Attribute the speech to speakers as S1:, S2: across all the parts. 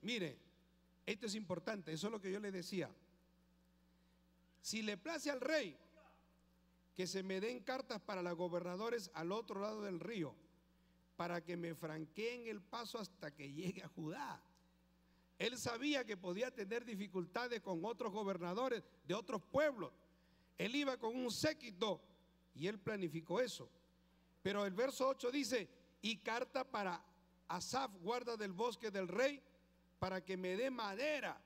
S1: mire, esto es importante, eso es lo que yo le decía. Si le place al rey que se me den cartas para los gobernadores al otro lado del río, para que me franqueen el paso hasta que llegue a Judá. Él sabía que podía tener dificultades con otros gobernadores de otros pueblos. Él iba con un séquito y él planificó eso. Pero el verso 8 dice: y carta para Asaf, guarda del bosque del rey, para que me dé madera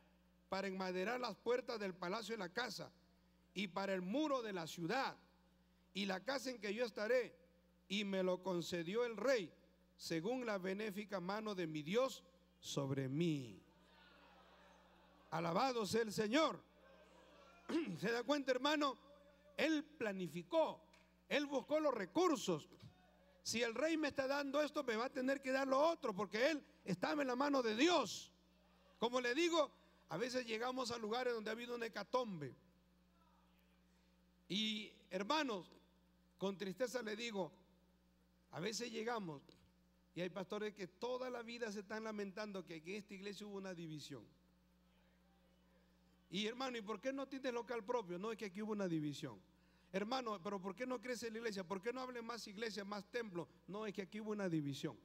S1: para enmaderar las puertas del palacio y la casa, y para el muro de la ciudad y la casa en que yo estaré. Y me lo concedió el rey según la benéfica mano de mi Dios sobre mí. Alabado sea el Señor. ¿Se da cuenta, hermano? Él planificó, él buscó los recursos. Si el rey me está dando esto, me va a tener que dar lo otro, porque él estaba en la mano de Dios. Como le digo, a veces llegamos a lugares donde ha habido una hecatombe. Y hermanos, con tristeza le digo, a veces llegamos y hay pastores que toda la vida se están lamentando que en esta iglesia hubo una división. Y hermano, ¿y por qué no tienes local propio? No, es que aquí hubo una división. Hermano, pero ¿por qué no crece la iglesia? ¿Por qué no hable más iglesias, más templos? No, es que aquí hubo una división.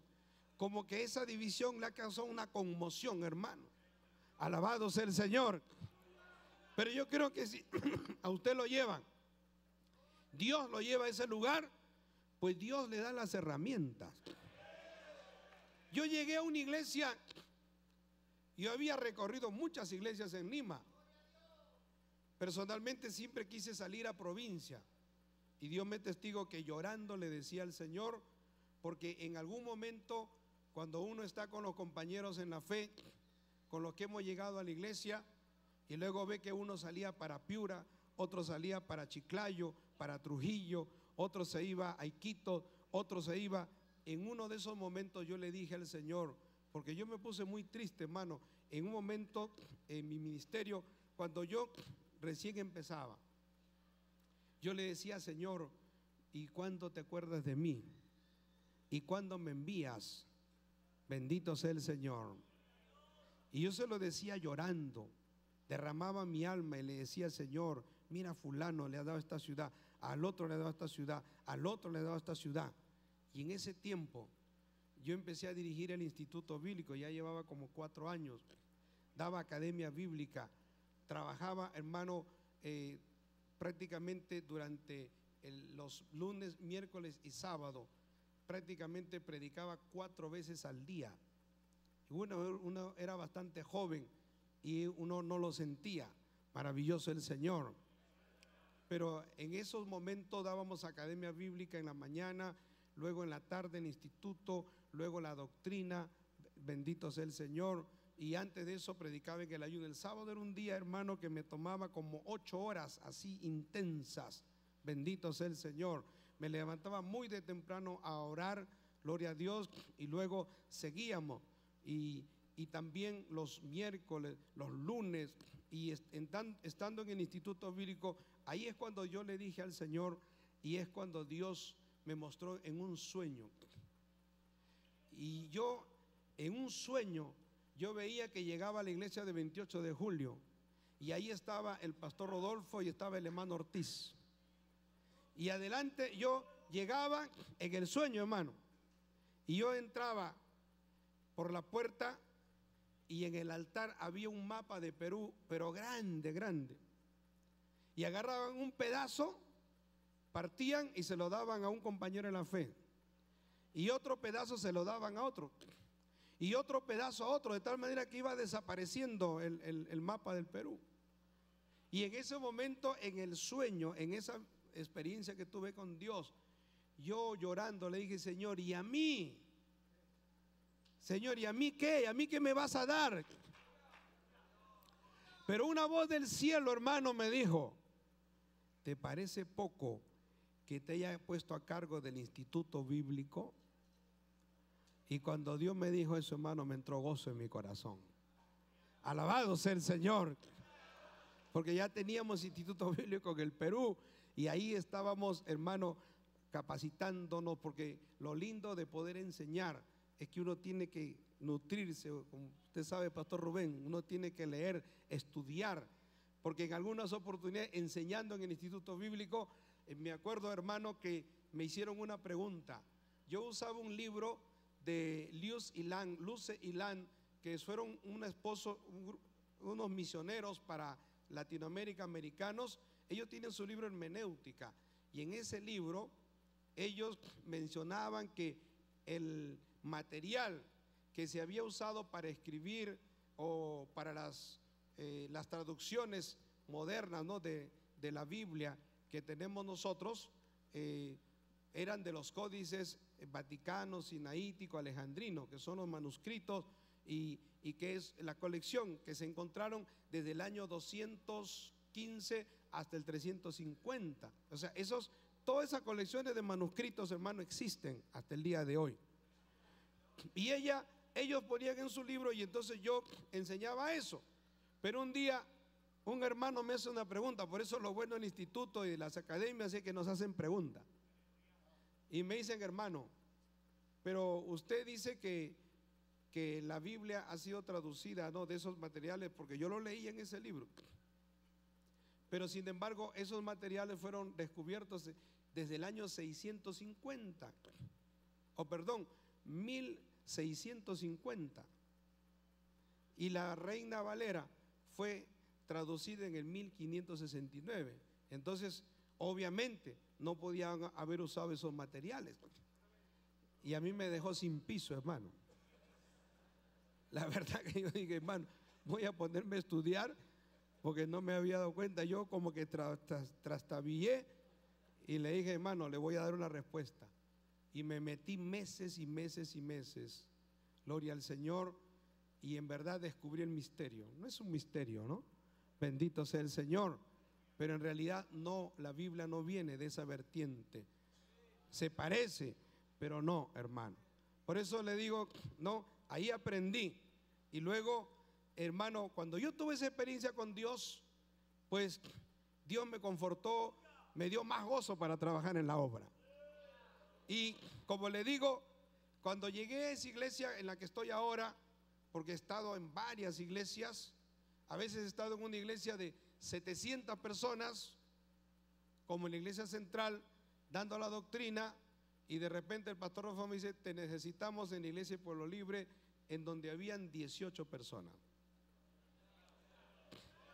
S1: Como que esa división le ha causado una conmoción, hermano. Alabado sea el Señor. Pero yo creo que si a usted lo llevan, Dios lo lleva a ese lugar, pues Dios le da las herramientas. Yo llegué a una iglesia, yo había recorrido muchas iglesias en Lima. Personalmente siempre quise salir a provincia, y Dios me testigo que llorando le decía al Señor, porque en algún momento cuando uno está con los compañeros en la fe, con los que hemos llegado a la iglesia, y luego ve que uno salía para Piura, otro salía para Chiclayo, para Trujillo, otro se iba a Iquitos, otro se iba. En uno de esos momentos yo le dije al Señor, porque yo me puse muy triste, hermano, en un momento en mi ministerio, cuando yo recién empezaba, yo le decía: Señor, ¿y cuándo te acuerdas de mí? ¿Y cuándo me envías? Bendito sea el Señor. Y yo se lo decía llorando, derramaba mi alma y le decía: Señor, mira, fulano le ha dado esta ciudad, al otro le ha dado esta ciudad, al otro le ha dado esta ciudad. Y en ese tiempo yo empecé a dirigir el Instituto Bíblico, ya llevaba como 4 años, daba academia bíblica, trabajaba, hermano, prácticamente durante los lunes, miércoles y sábado, prácticamente predicaba 4 veces al día. Uno era bastante joven y uno no lo sentía. Maravilloso el Señor. Pero en esos momentos dábamos academia bíblica en la mañana, luego en la tarde el instituto, luego la doctrina, bendito sea el Señor. Y antes de eso predicaba en el ayuno. El sábado era un día, hermano, que me tomaba como 8 horas así intensas. Bendito sea el Señor. Me levantaba muy de temprano a orar, gloria a Dios, y luego seguíamos. Y también los miércoles, los lunes, y estando en el Instituto Bíblico, ahí es cuando yo le dije al Señor, y es cuando Dios me mostró en un sueño. Y yo, en un sueño, yo veía que llegaba a la iglesia de 28 de julio, y ahí estaba el pastor Rodolfo y estaba el hermano Ortiz. Y adelante yo llegaba en el sueño, hermano, y yo entraba por la puerta, y en el altar había un mapa de Perú, pero grande, grande. Y agarraban un pedazo, partían y se lo daban a un compañero en la fe, y otro pedazo se lo daban a otro, y otro pedazo a otro, de tal manera que iba desapareciendo el mapa del Perú. Y en ese momento, en el sueño, en esa experiencia que tuve con Dios, yo llorando le dije: Señor, ¿y a mí? Señor, ¿y a mí qué? ¿A mí qué me vas a dar? Pero una voz del cielo, hermano, me dijo: ¿te parece poco que te haya puesto a cargo del Instituto Bíblico? Y cuando Dios me dijo eso, hermano, me entró gozo en mi corazón. Alabado sea el Señor. Porque ya teníamos Instituto Bíblico en el Perú, y ahí estábamos, hermano, capacitándonos, porque lo lindo de poder enseñar es que uno tiene que nutrirse, como usted sabe, Pastor Rubén, uno tiene que leer, estudiar, porque en algunas oportunidades enseñando en el Instituto Bíblico, me acuerdo, hermano, que me hicieron una pregunta. Yo usaba un libro de Luce y Lan, que fueron unos misioneros para Latinoamérica, americanos. Ellos tienen su libro Hermenéutica, y en ese libro ellos mencionaban que el material que se había usado para escribir o para las traducciones modernas, ¿no?, de la Biblia que tenemos nosotros, eran de los códices vaticanos, sinaítico, alejandrino, que son los manuscritos y que es la colección que se encontraron desde el año 215 hasta el 350. O sea, todas esas colecciones de manuscritos, hermano, existen hasta el día de hoy. Y ellos ponían en su libro, y entonces yo enseñaba eso. Pero un día un hermano me hace una pregunta. Por eso lo bueno del instituto y de las academias es que nos hacen preguntas. Y me dicen: hermano, pero usted dice que la Biblia ha sido traducida, ¿no?, de esos materiales, porque yo lo leí en ese libro. Pero sin embargo, esos materiales fueron descubiertos desde el año 650, o perdón, 1650. Y la Reina Valera fue traducida en el 1569. Entonces, obviamente, no podían haber usado esos materiales. Y a mí me dejó sin piso, hermano. La verdad que yo dije: hermano, voy a ponerme a estudiar, porque no me había dado cuenta. Yo como que trastabillé y le dije: hermano, le voy a dar una respuesta. Y me metí meses y meses y meses, gloria al Señor, y en verdad descubrí el misterio. No es un misterio, ¿no? Bendito sea el Señor. Pero en realidad no, la Biblia no viene de esa vertiente. Se parece, pero no, hermano. Por eso le digo, no, ahí aprendí. Y luego, hermano, cuando yo tuve esa experiencia con Dios, pues Dios me confortó, me dio más gozo para trabajar en la obra. Y como le digo, cuando llegué a esa iglesia en la que estoy ahora, porque he estado en varias iglesias, a veces he estado en una iglesia de 700 personas, como en la iglesia central, dando la doctrina, y de repente el pastor Rafa me dice: te necesitamos en la iglesia de Pueblo Libre, en donde habían 18 personas.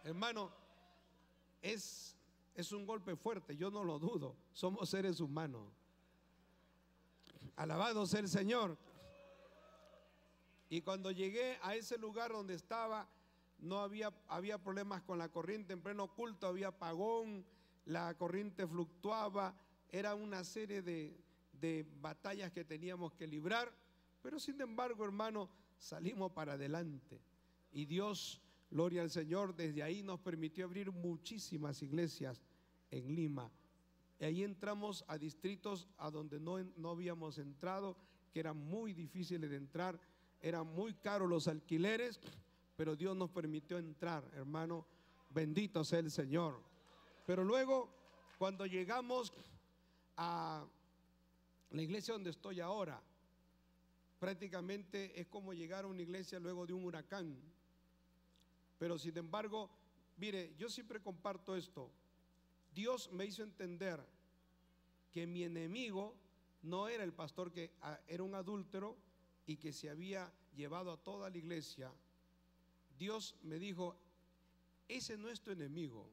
S1: Hermano, es un golpe fuerte, yo no lo dudo, somos seres humanos. Alabado sea el Señor. Y cuando llegué a ese lugar donde estaba, no había problemas con la corriente. En pleno culto había apagón, la corriente fluctuaba, era una serie de batallas que teníamos que librar. Pero sin embargo, hermano, salimos para adelante. Y Dios, gloria al Señor, desde ahí nos permitió abrir muchísimas iglesias en Lima. Y ahí entramos a distritos a donde no habíamos entrado, que eran muy difíciles de entrar, eran muy caros los alquileres, pero Dios nos permitió entrar, hermano, bendito sea el Señor. Pero luego, cuando llegamos a la iglesia donde estoy ahora, prácticamente es como llegar a una iglesia luego de un huracán. Pero sin embargo, mire, yo siempre comparto esto. Dios me hizo entender que mi enemigo no era el pastor, que era un adúltero y que se había llevado a toda la iglesia. Dios me dijo: ese no es tu enemigo.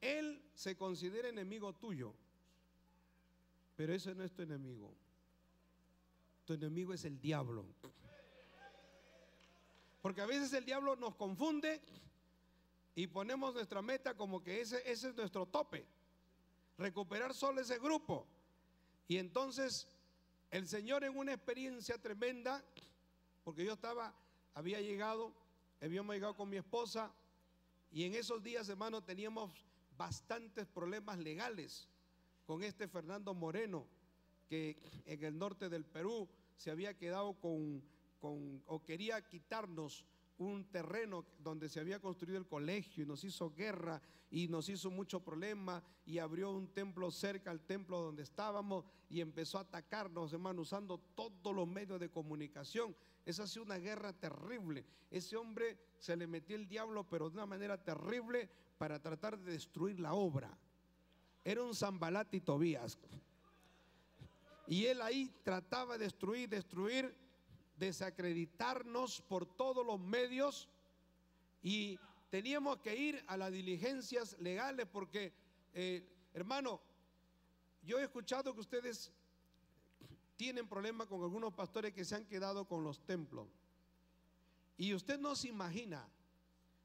S1: Él se considera enemigo tuyo, pero ese no es tu enemigo. Tu enemigo es el diablo. Porque a veces el diablo nos confunde y ponemos nuestra meta como que ese es nuestro tope, recuperar solo ese grupo. Y entonces el Señor, en una experiencia tremenda, porque habíamos llegado con mi esposa, y en esos días, hermano, teníamos bastantes problemas legales con este Fernando Moreno, que en el norte del Perú se había quedado o quería quitarnos un terreno donde se había construido el colegio y nos hizo guerra y nos hizo mucho problema y abrió un templo cerca al templo donde estábamos y empezó a atacarnos, hermano, usando todos los medios de comunicación. Esa ha sido una guerra terrible. Ese hombre se le metió el diablo, pero de una manera terrible, para tratar de destruir la obra. Era un Sanbalat y Tobías. Y él ahí trataba de destruir, desacreditarnos por todos los medios, y teníamos que ir a las diligencias legales porque, hermano, yo he escuchado que ustedes tienen problemas con algunos pastores que se han quedado con los templos, y usted no se imagina.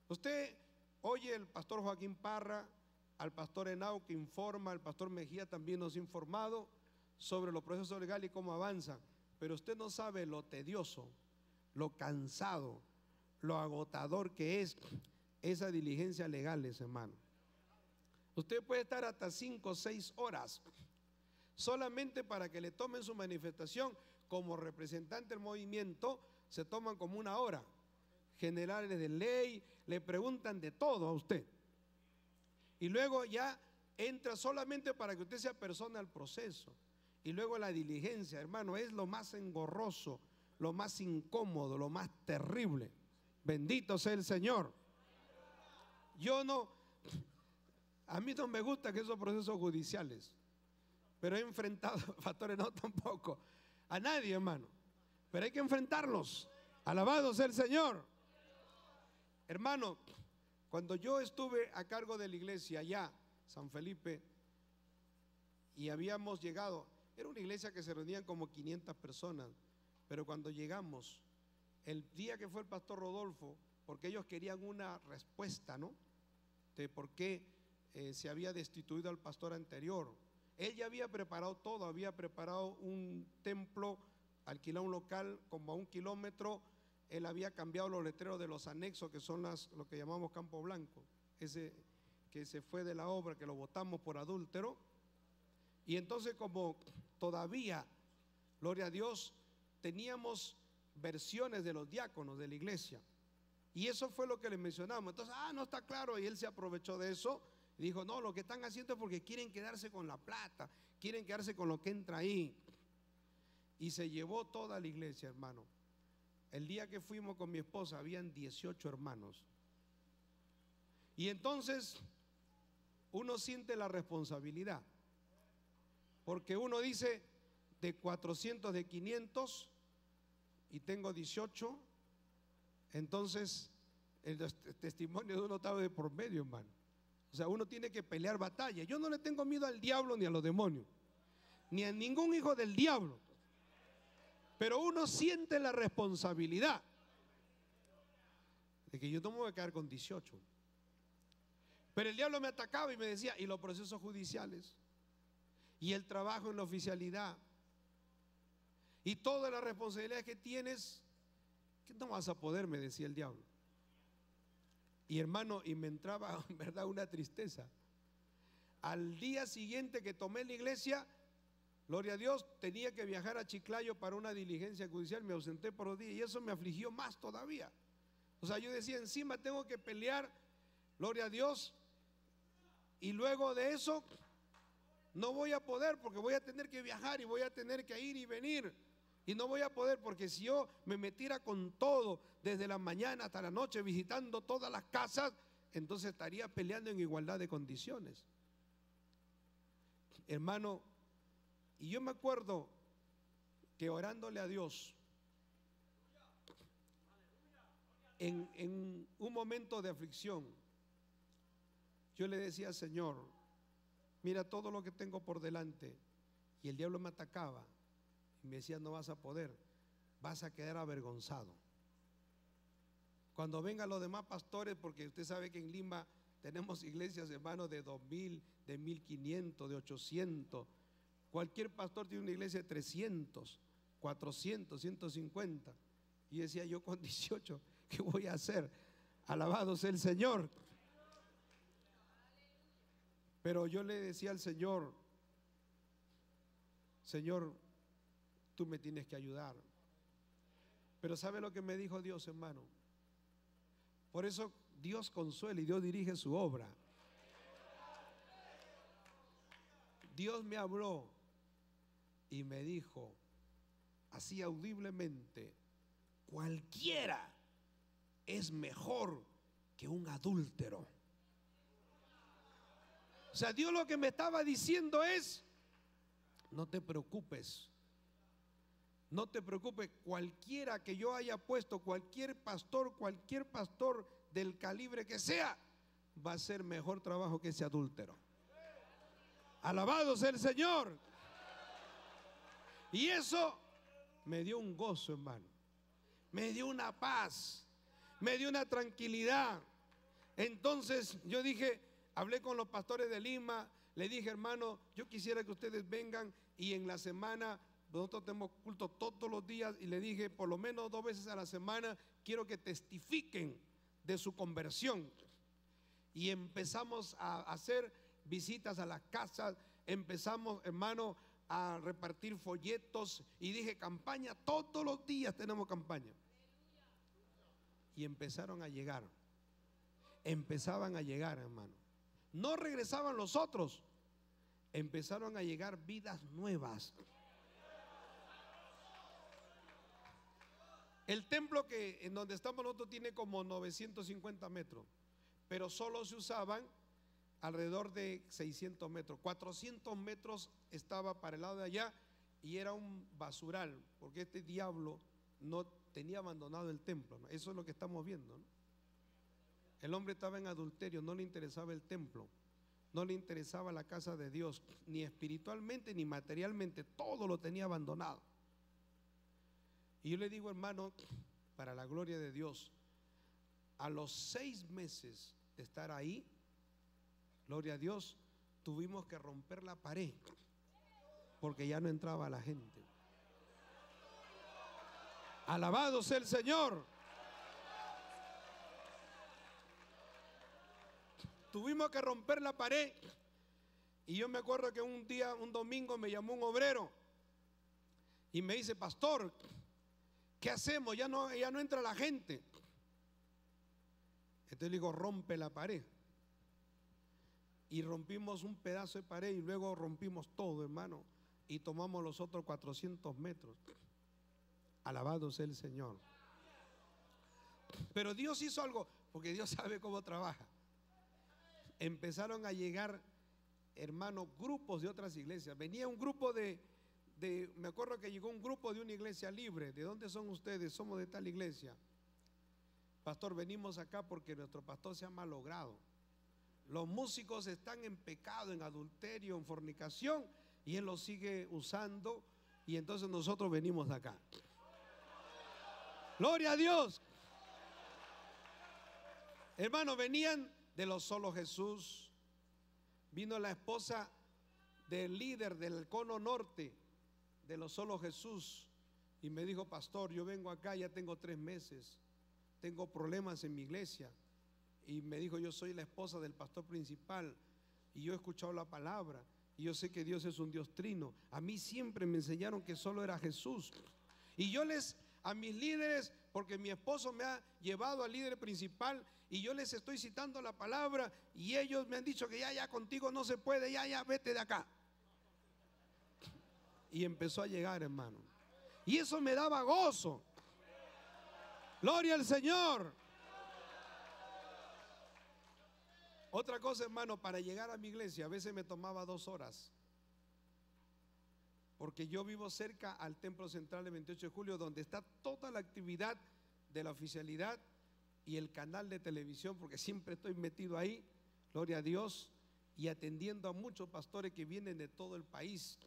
S1: Usted oye el pastor Joaquín Parra, al pastor Henao que informa, el pastor Mejía también nos ha informado sobre los procesos legales y cómo avanzan. Pero usted no sabe lo tedioso, lo cansado, lo agotador que es esa diligencia legales, hermano. Usted puede estar hasta 5 o 6 horas solamente para que le tomen su manifestación. Como representante del movimiento se toman como 1 hora. Generales de ley le preguntan de todo a usted, y luego ya entra solamente para que usted sea persona al proceso. Y luego la diligencia, hermano, es lo más engorroso, lo más incómodo, lo más terrible. Bendito sea el Señor. A mí no me gustan esos procesos judiciales, pero he enfrentado, pastores, no tampoco, a nadie, hermano, pero hay que enfrentarlos. Alabado sea el Señor. Hermano, cuando yo estuve a cargo de la iglesia allá, San Felipe, y habíamos llegado, era una iglesia que se reunían como 500 personas, pero cuando llegamos, el día que fue el pastor Rodolfo, porque ellos querían una respuesta, ¿no?, de por qué se había destituido al pastor anterior. Él ya había preparado todo, había preparado un templo, alquilado un local como a 1 kilómetro. Él había cambiado los letreros de los anexos, que son lo que llamamos Campo Blanco, ese que se fue de la obra, que lo votamos por adúltero. Y entonces, como todavía, gloria a Dios, teníamos versiones de los diáconos de la iglesia, y eso fue lo que le mencionamos. Entonces, no está claro, y él se aprovechó de eso y dijo: no, lo que están haciendo es porque quieren quedarse con la plata, quieren quedarse con lo que entra ahí. Y se llevó toda la iglesia, hermano. El día que fuimos con mi esposa habían 18 hermanos. Y entonces uno siente la responsabilidad, porque uno dice: de 400, de 500, y tengo 18, entonces el testimonio de uno estaba de por medio, hermano. O sea, uno tiene que pelear batalla. Yo no le tengo miedo al diablo ni a los demonios, ni a ningún hijo del diablo, pero uno siente la responsabilidad de que yo no me voy a quedar con 18. Pero el diablo me atacaba y me decía: y los procesos judiciales, y el trabajo en la oficialidad, y todas las responsabilidades que tienes, que no vas a poder, me decía el diablo. Y hermano, y me entraba en verdad una tristeza. Al día siguiente que tomé la iglesia, gloria a Dios, tenía que viajar a Chiclayo para una diligencia judicial. Me ausenté por 2 días y eso me afligió más todavía. O sea, yo decía: encima tengo que pelear, gloria a Dios, y luego de eso no voy a poder, porque voy a tener que viajar y voy a tener que ir y venir, y no voy a poder, porque si yo me metiera con todo desde la mañana hasta la noche visitando todas las casas, entonces estaría peleando en igualdad de condiciones, hermano. Y yo me acuerdo que orándole a Dios en un momento de aflicción, yo le decía: Señor, mira todo lo que tengo por delante. Y el diablo me atacaba y me decía: no vas a poder, vas a quedar avergonzado cuando vengan los demás pastores, porque usted sabe que en Lima tenemos iglesias, hermanos, de 2000, de 1500, de 800. Cualquier pastor tiene una iglesia de 300, 400, 150. Y decía yo: con 18, ¿qué voy a hacer? Alabado sea el Señor. Pero yo le decía al Señor: Señor, tú me tienes que ayudar. Pero ¿sabe lo que me dijo Dios, hermano? Por eso Dios consuela y Dios dirige su obra. Dios me habló y me dijo así audiblemente: cualquiera es mejor que un adúltero. O sea, Dios lo que me estaba diciendo es: no te preocupes, no te preocupes, cualquiera que yo haya puesto, cualquier pastor del calibre que sea, va a hacer mejor trabajo que ese adúltero. Alabado sea el Señor. Y eso me dio un gozo, hermano. Me dio una paz, me dio una tranquilidad. Entonces yo dije, hablé con los pastores de Lima, le dije: hermano, yo quisiera que ustedes vengan y en la semana, nosotros tenemos culto todos los días, y le dije, por lo menos 2 veces a la semana, quiero que testifiquen de su conversión. Y empezamos a hacer visitas a las casas, empezamos, hermano, a repartir folletos, y dije: campaña, todos los días tenemos campaña. Y empezaban a llegar, hermano. No regresaban los otros, empezaron a llegar vidas nuevas. El templo en donde estamos nosotros tiene como 950 metros, pero solo se usaban alrededor de 600 metros. 400 metros estaba para el lado de allá y era un basural, porque este diablo no tenía abandonado el templo, ¿no? Eso es lo que estamos viendo, ¿no? El hombre estaba en adulterio, no le interesaba el templo, no le interesaba la casa de Dios, ni espiritualmente ni materialmente, todo lo tenía abandonado. Y yo le digo, hermano, para la gloria de Dios, a los 6 meses de estar ahí, gloria a Dios, tuvimos que romper la pared porque ya no entraba la gente. Alabado sea el Señor. Tuvimos que romper la pared. Y yo me acuerdo que un día, un domingo, me llamó un obrero y me dice: pastor, ¿qué hacemos? Ya no entra la gente. Entonces le digo: rompe la pared. Y rompimos un pedazo de pared y luego rompimos todo, hermano, y tomamos los otros 400 metros. Alabado sea el Señor. Pero Dios hizo algo, porque Dios sabe cómo trabaja. Empezaron a llegar, hermano, grupos de otras iglesias. Venía un grupo me acuerdo que llegó un grupo de una iglesia libre. ¿De dónde son ustedes? Somos de tal iglesia. Pastor, venimos acá porque nuestro pastor se ha malogrado. Los músicos están en pecado, en adulterio, en fornicación, y él los sigue usando, y entonces nosotros venimos de acá. Gloria a Dios. Hermano, venían de los Solo Jesús. Vino la esposa del líder del cono norte de los Solo Jesús y me dijo: pastor, yo vengo acá, ya tengo 3 meses, tengo problemas en mi iglesia. Y me dijo: yo soy la esposa del pastor principal y yo he escuchado la palabra y yo sé que Dios es un Dios trino. A mí siempre me enseñaron que solo era Jesús. Y yo a mis líderes, porque mi esposo me ha llevado al líder principal, y yo les estoy citando la palabra, y ellos me han dicho que ya contigo no se puede, ya vete de acá. Y empezó a llegar, hermano, y eso me daba gozo. Gloria al Señor. Otra cosa, hermano, para llegar a mi iglesia a veces me tomaba 2 horas, porque yo vivo cerca al templo central de 28 de julio, donde está toda la actividad de la oficialidad y el canal de televisión, porque siempre estoy metido ahí, gloria a Dios, y atendiendo a muchos pastores que vienen de todo el país,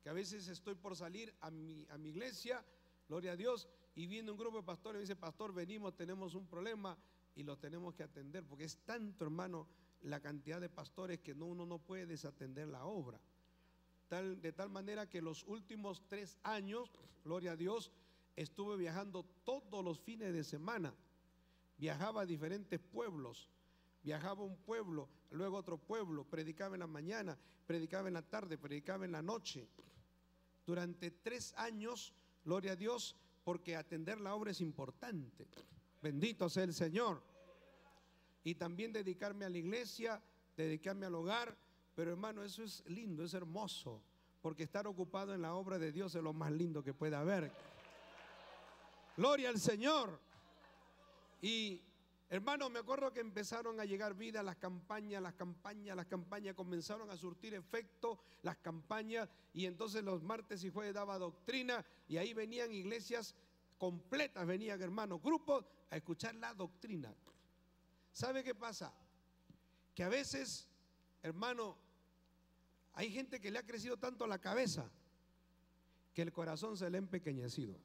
S1: que a veces estoy por salir a mi iglesia, gloria a Dios, y viene un grupo de pastores y me dice: pastor, venimos, tenemos un problema y lo tenemos que atender, porque es tanto, hermano, la cantidad de pastores que uno no puede desatender la obra. De tal manera que los últimos 3 años, gloria a Dios, estuve viajando todos los fines de semana. Viajaba a diferentes pueblos, viajaba a un pueblo, luego a otro pueblo, predicaba en la mañana, predicaba en la tarde, predicaba en la noche. Durante 3 años, gloria a Dios, porque atender la obra es importante. Bendito sea el Señor. Y también dedicarme a la iglesia, dedicarme al hogar. Pero hermano, eso es lindo, es hermoso, porque estar ocupado en la obra de Dios es lo más lindo que puede haber. Gloria al Señor. Y hermano, me acuerdo que empezaron a llegar vida, las campañas comenzaron a surtir efecto, las campañas, y entonces los martes y jueves daba doctrina, y ahí venían iglesias completas, venían hermanos, grupos a escuchar la doctrina. ¿Sabe qué pasa? Que a veces, hermano, hay gente que le ha crecido tanto la cabeza que el corazón se le ha empequeñecido.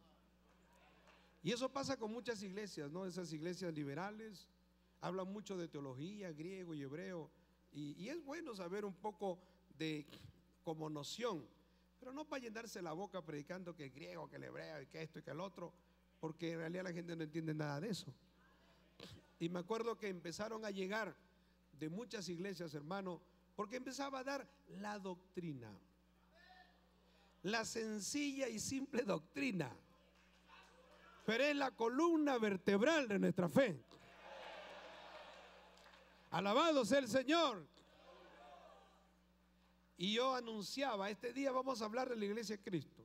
S1: Y eso pasa con muchas iglesias, ¿no? Esas iglesias liberales hablan mucho de teología, griego y hebreo, y es bueno saber un poco de como noción, pero no para llenarse la boca predicando que el griego, que el hebreo y que esto y que el otro, porque en realidad la gente no entiende nada de eso. Y me acuerdo que empezaron a llegar de muchas iglesias, hermano, porque empezaba a dar la doctrina, la sencilla y simple doctrina, pero es la columna vertebral de nuestra fe. Alabado sea el Señor. Y yo anunciaba, este día vamos a hablar de la iglesia de Cristo,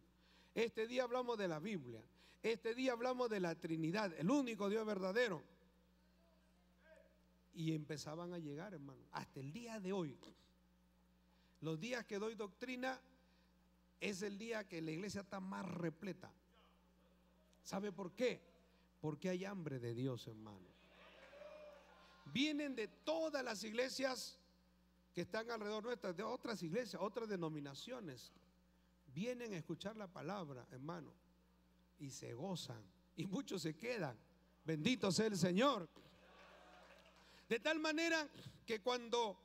S1: este día hablamos de la Biblia, este día hablamos de la Trinidad, el único Dios verdadero. Y empezaban a llegar, hermano, hasta el día de hoy. Los días que doy doctrina es el día que la iglesia está más repleta. ¿Sabe por qué? Porque hay hambre de Dios, hermano. Vienen de todas las iglesias que están alrededor nuestras, de otras iglesias, otras denominaciones. Vienen a escuchar la palabra, hermano, y se gozan, y muchos se quedan. Bendito sea el Señor. De tal manera que cuando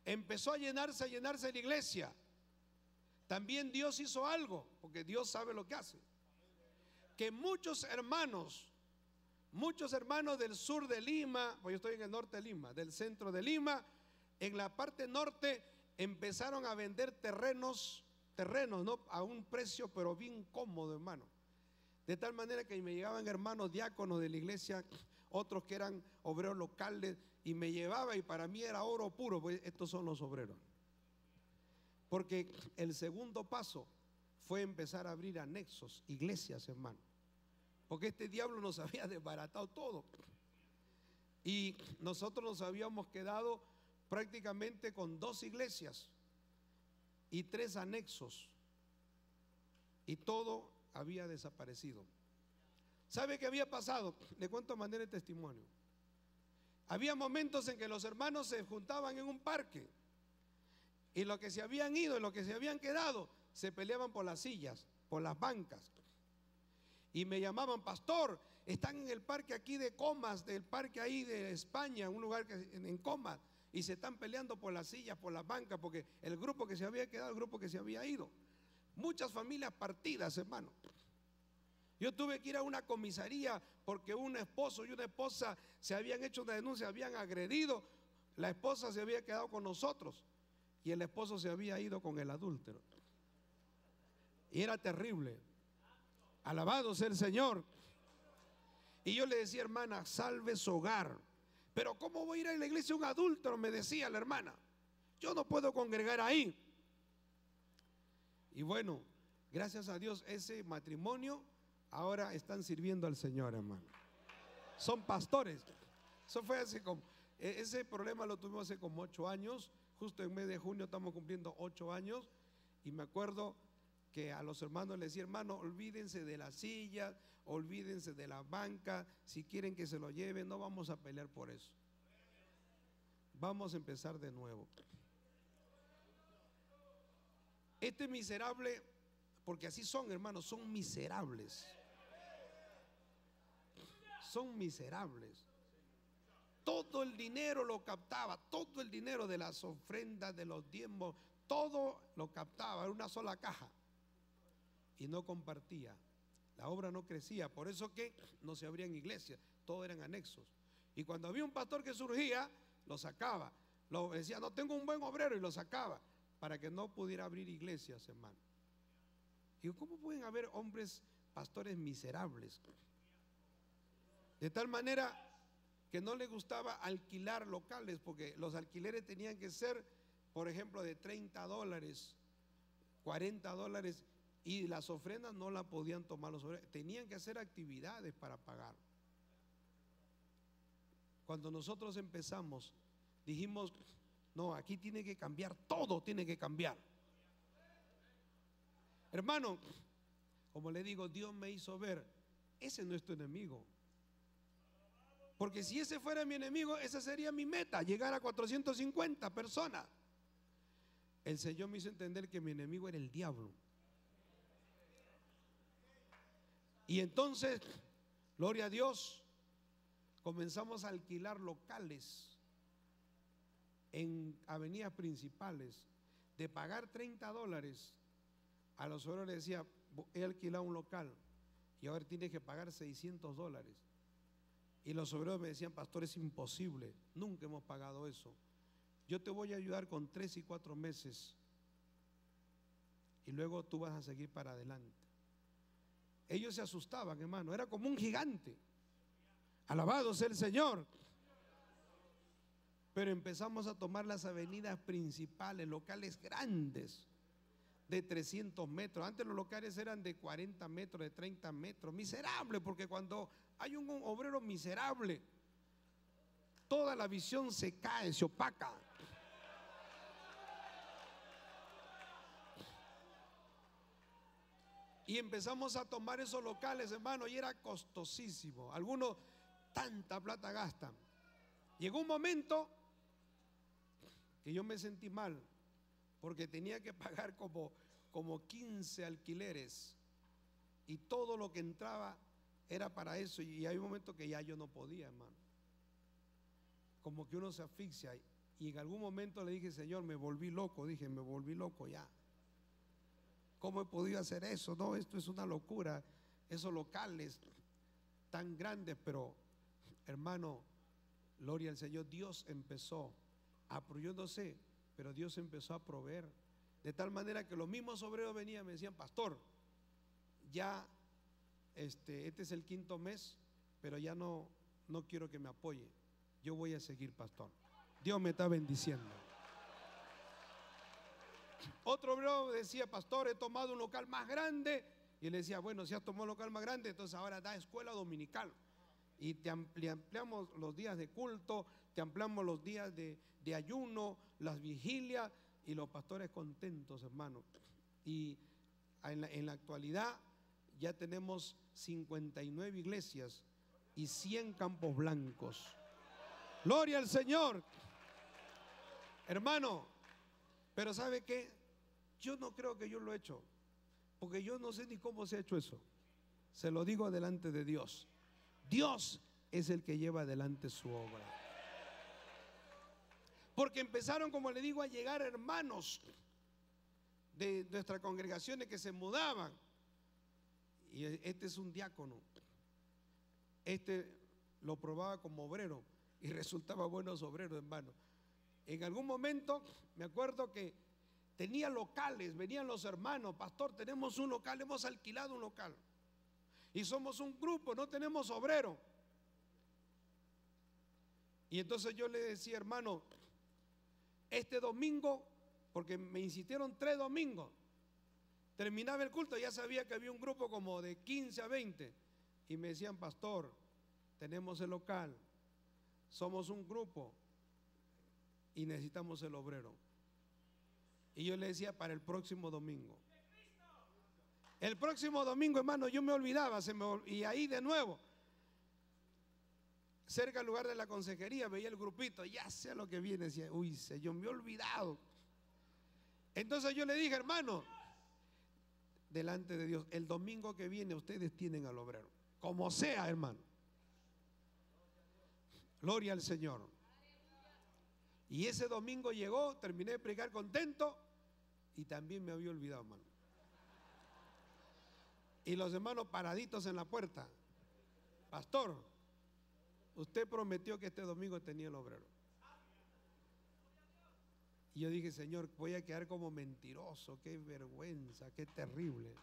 S1: empezó a llenarse la iglesia, también Dios hizo algo, porque Dios sabe lo que hace. Que muchos hermanos del sur de Lima, pues yo estoy en el norte de Lima, del centro de Lima, en la parte norte empezaron a vender terrenos, ¿no? A un precio pero bien cómodo, hermano. De tal manera que me llegaban hermanos diáconos de la iglesia, otros que eran obreros locales, y me llevaba, y para mí era oro puro, pues estos son los obreros. Porque el segundo paso fue empezar a abrir anexos, iglesias, hermano, porque este diablo nos había desbaratado todo, y nosotros nos habíamos quedado prácticamente con 2 iglesias y 3 anexos, y todo había desaparecido. ¿Sabe qué había pasado? Le cuento de manera de testimonio. Había momentos en que los hermanos se juntaban en un parque, y los que se habían ido y los que se habían quedado se peleaban por las sillas, por las bancas, y me llamaban: pastor, están en el parque aquí de Comas, del parque ahí de España, un lugar que en Comas, y se están peleando por las sillas, por las bancas, porque el grupo que se había quedado, el grupo que se había ido. Muchas familias partidas, hermano. Yo tuve que ir a una comisaría porque un esposo y una esposa se habían hecho una denuncia, habían agredido. La esposa se había quedado con nosotros y el esposo se había ido con el adúltero. Y era terrible. Alabado sea el Señor. Y yo le decía: hermana, salve su hogar. Pero ¿cómo voy a ir a la iglesia un adúltero?, me decía la hermana. Yo no puedo congregar ahí. Y bueno, gracias a Dios, ese matrimonio ahora están sirviendo al Señor, hermano. Son pastores. Eso fue hace como, ese problema lo tuvimos hace como 8 años. Justo en mes de junio estamos cumpliendo 8 años. Y me acuerdo que a los hermanos les decía: hermano, olvídense de la silla, olvídense de la banca. Si quieren que se lo lleven, no vamos a pelear por eso. Vamos a empezar de nuevo. Este miserable, porque así son, hermanos, son miserables. Son miserables. Todo el dinero lo captaba, todo el dinero de las ofrendas, de los diezmos, todo lo captaba en una sola caja y no compartía. La obra no crecía, por eso que no se abrían iglesias, todos eran anexos. Y cuando había un pastor que surgía, lo sacaba, lo decía: no tengo un buen obrero, y lo sacaba para que no pudiera abrir iglesias, hermano. Y ¿cómo pueden haber hombres pastores miserables? De tal manera que no le gustaba alquilar locales, porque los alquileres tenían que ser, por ejemplo, de $30, $40, y las ofrendas no la podían tomar los obreros, tenían que hacer actividades para pagar. Cuando nosotros empezamos, dijimos, no, aquí tiene que cambiar, todo tiene que cambiar. Hermano, como le digo, Dios me hizo ver, ese no es tu enemigo. Porque si ese fuera mi enemigo, esa sería mi meta, llegar a 450 personas. El Señor me hizo entender que mi enemigo era el diablo. Y entonces, gloria a Dios, comenzamos a alquilar locales en avenidas principales. De pagar $30, a los obreros les decía, he alquilado un local y ahora tienes que pagar $600. Y los obreros me decían, pastor, es imposible, nunca hemos pagado eso. Yo te voy a ayudar con 3 y 4 meses y luego tú vas a seguir para adelante. Ellos se asustaban, hermano, era como un gigante. Alabado sea el Señor. Pero empezamos a tomar las avenidas principales, locales grandes, de 300 metros. Antes los locales eran de 40 metros, de 30 metros. Miserable, porque cuando hay un obrero miserable, toda la visión se cae, se opaca. Y empezamos a tomar esos locales, hermano, y era costosísimo. Algunos tanta plata gastan. Llegó un momento que yo me sentí mal, porque tenía que pagar como 15 alquileres y todo lo que entraba era para eso. Y hay un momento que ya yo no podía, hermano. Como que uno se asfixia. Y en algún momento le dije, Señor, me volví loco. Dije, me volví loco ya. ¿Cómo he podido hacer eso? No, esto es una locura. Esos locales tan grandes, pero hermano, gloria al Señor, Dios empezó yo no sé, pero Dios empezó a proveer. De tal manera que los mismos obreros venían y me decían, pastor, ya este es el 5.º mes, pero ya no quiero que me apoye. Yo voy a seguir, pastor. Dios me está bendiciendo. Otro obrero decía, pastor, he tomado un local más grande. Y le decía, bueno, si has tomado un local más grande, entonces ahora da escuela dominical. Y te ampliamos los días de culto, te ampliamos los días de ayuno, las vigilias, y los pastores contentos, hermano. Y en la actualidad ya tenemos 59 iglesias y 100 campos blancos. Gloria al Señor, hermano. Pero ¿sabe qué? Yo no creo que yo lo he hecho, porque yo no sé ni cómo se ha hecho eso. Se lo digo delante de Dios. Dios es el que lleva adelante su obra. Porque empezaron, como le digo, a llegar hermanos de nuestras congregaciones que se mudaban. Y este es un diácono. Este lo probaba como obrero y resultaba buenos obreros, hermano. En algún momento me acuerdo que tenía locales, venían los hermanos, pastor, tenemos un local, hemos alquilado un local y somos un grupo, no tenemos obrero. Y entonces yo le decía, hermano, este domingo, porque me insistieron 3 domingos, terminaba el culto, ya sabía que había un grupo como de 15 a 20 y me decían, pastor, tenemos el local, somos un grupo y necesitamos el obrero. Y yo le decía, para el próximo domingo. El próximo domingo, hermano, yo me olvidaba, y ahí de nuevo, cerca del lugar de la consejería, veía el grupito, ya sé lo que viene, decía, uy, Señor, me he olvidado. Entonces yo le dije, hermano, delante de Dios, el domingo que viene ustedes tienen al obrero, como sea, hermano. Gloria al Señor. Y ese domingo llegó, terminé de predicar contento y también me había olvidado, hermano. Y los hermanos paraditos en la puerta, pastor, usted prometió que este domingo tenía el obrero. Y yo dije, Señor, voy a quedar como mentiroso, qué vergüenza, qué terrible.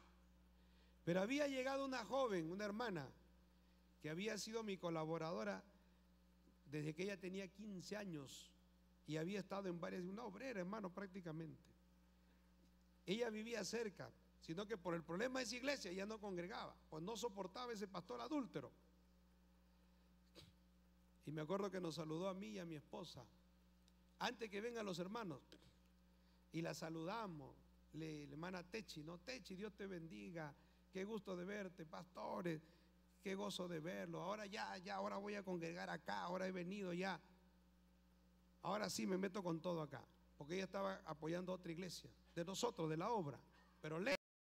S1: Pero había llegado una joven, una hermana, que había sido mi colaboradora desde que ella tenía 15 años y había estado en varias, una obrera, hermano, prácticamente. Ella vivía cerca, sino que por el problema de esa iglesia ella no congregaba, pues no soportaba ese pastor adúltero. Y me acuerdo que nos saludó a mí y a mi esposa antes que vengan los hermanos, y la saludamos, hermana Techi, ¿no? Techi, Dios te bendiga, qué gusto de verte, pastores, qué gozo de verlo. Ahora ahora voy a congregar acá, ahora he venido ya. Ahora sí me meto con todo acá, porque ella estaba apoyando a otra iglesia, de nosotros, de la obra, pero